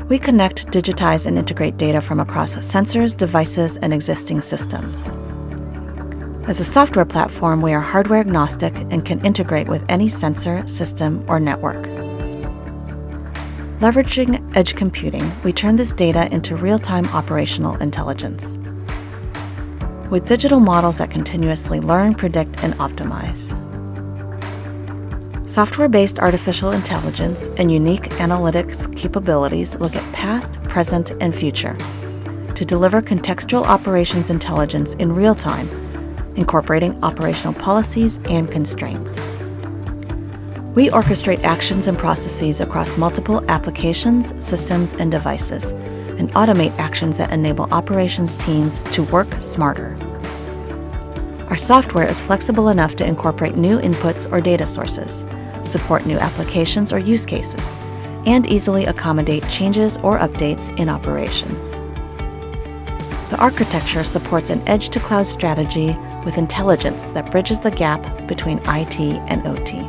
We connect, digitize, and integrate data from across sensors, devices, and existing systems. As a software platform, we are hardware agnostic and can integrate with any sensor, system, or network. Leveraging edge computing, we turn this data into real-time operational intelligence. With digital models that continuously learn, predict, and optimize. Software-based artificial intelligence and unique analytics capabilities look at past, present, and future to deliver contextual operations intelligence in real time, incorporating operational policies and constraints. We orchestrate actions and processes across multiple applications, systems, and devices, and automate actions that enable operations teams to work smarter. Our software is flexible enough to incorporate new inputs or data sources, support new applications or use cases, and easily accommodate changes or updates in operations. The architecture supports an edge-to-cloud strategy with intelligence that bridges the gap between IT and OT.